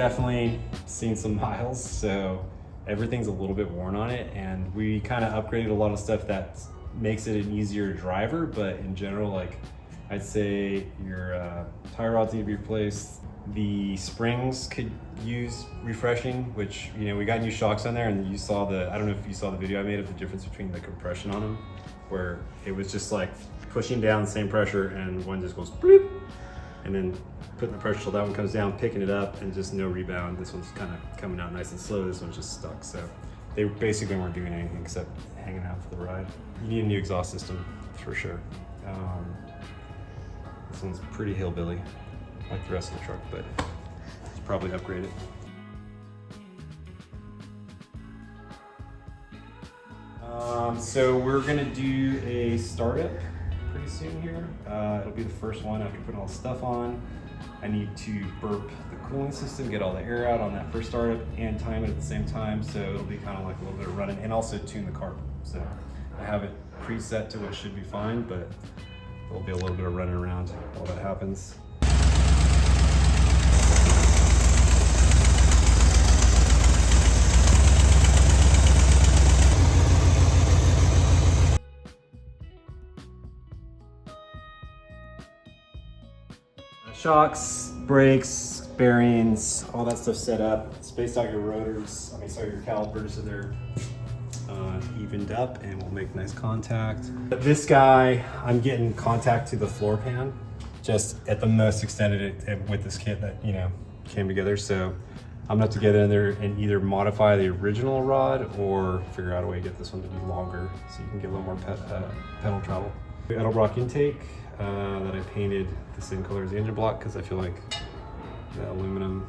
definitely seen some miles, so everything's a little bit worn on it, and we kind of upgraded a lot of stuff that makes it an easier driver, but in general, like I'd say your tire rods need to be replaced. The springs could use refreshing, which, you know, we got new shocks on there, and you saw I don't know if you saw the video I made of the difference between the compression on them, where it was just like pushing down the same pressure and one just goes bloop, and then putting the pressure till that one comes down, picking it up, and just no rebound. This one's kind of coming out nice and slow. This one's just stuck. So they basically weren't doing anything except hanging out for the ride. You need a new exhaust system for sure. This one's pretty hillbilly, like the rest of the truck, but it's probably upgraded. So we're gonna do a startup pretty soon here. It'll be the first one after putting all the stuff on. I need to burp the cooling system, get all the air out on that first startup, and time it at the same time, so it'll be kind of like a little bit of running, and also tune the carb. So I have it preset to what should be fine, but there'll be a little bit of running around while that happens. Shocks, brakes, bearings, all that stuff set up. Spaced out your rotors, your calipers so they're evened up and will make nice contact. But this guy, I'm getting contact to the floor pan, just at the most extended it with this kit that, you know, came together. So I'm gonna have to get in there and either modify the original rod or figure out a way to get this one to be longer so you can get a little more pedal travel. The Edelbrock intake that I painted the same color as the engine block because I feel like the aluminum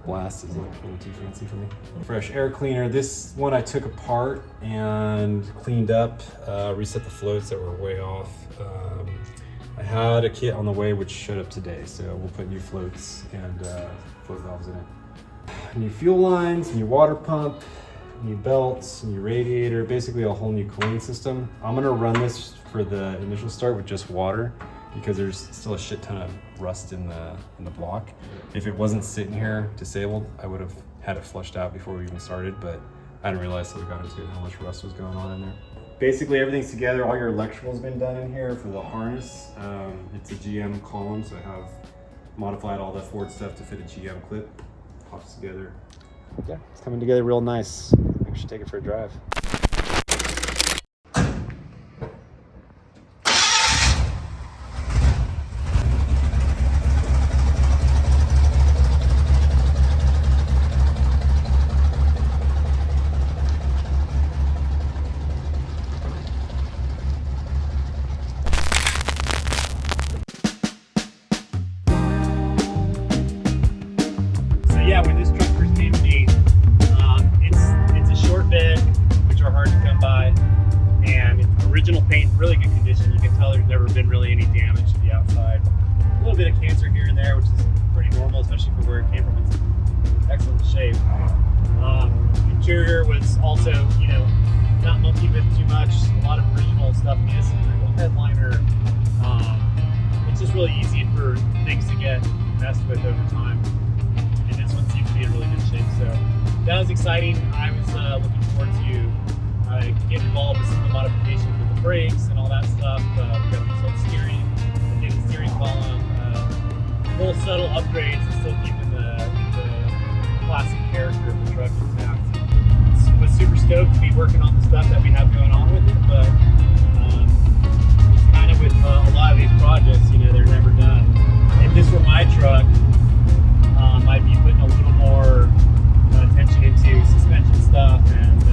blast is like a little too fancy for me. Fresh air cleaner. This one I took apart and cleaned up, reset the floats that were way off. I had a kit on the way which showed up today, so we'll put new floats and float valves in it. New fuel lines, new water pump, new belts, new radiator, basically a whole new cooling system. I'm gonna run this for the initial start with just water because there's still a shit ton of rust in the block. If it wasn't sitting here disabled, I would have had it flushed out before we even started, but I didn't realize till we got into it how much rust was going on in there. Basically everything's together. All your electrical's been done in here for the harness. It's a GM column, so I have modified all the Ford stuff to fit a GM clip. Pops together. Yeah, it's coming together real nice. I think we should take it for a drive. Yeah, when this truck first came to me, it's a short bed, which are hard to come by, and it's original paint, really good condition. You can tell there's never been really any damage to the outside. A little bit of cancer here and there, which is pretty normal, especially for where it came from. It's in excellent shape. Interior was also, you know, not monkey with too much. A lot of original stuff. I mean, this is a original headliner. It's just really easy for things to get messed with over time. To be in really good shape, so that was exciting. I was looking forward to getting involved with some of the modifications with the brakes and all that stuff. We got some steering, the steering column, little subtle upgrades, and still keeping the classic character of the truck intact. I was super stoked to be working on the stuff that we have going on with it, but it's kind of with a lot of these projects, you know, they're never done. If this were my truck, I'd be putting a little more attention into suspension stuff, and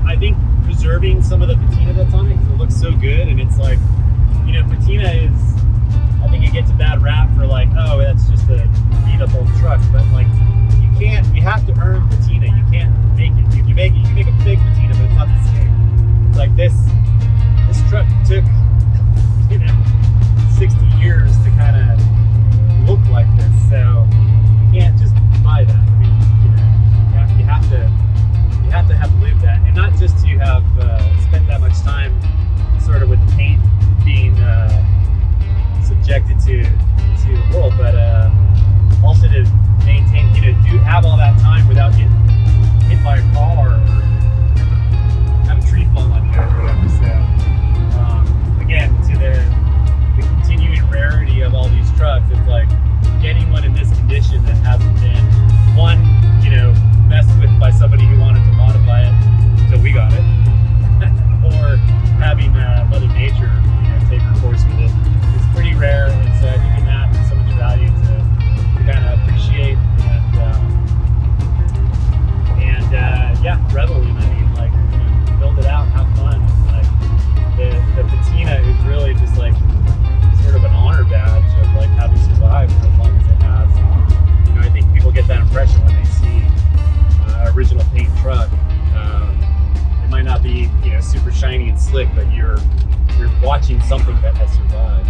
I think preserving some of the patina that's on it because it looks so good. And it's like, you know, patina is, I think it gets a bad rap for like, oh, that's just a beat up old truck, but like you have to earn patina. You can't make it. You can make a fake patina, but it's not the same. It's like this truck took, you know, 60 years to kind of look like this, so you can't just buy that. I mean, you know, you have to have lived that, and not just to have spent that much time sort of with the paint being subjected to the world, but it's super shiny and slick, but you're watching something that has survived.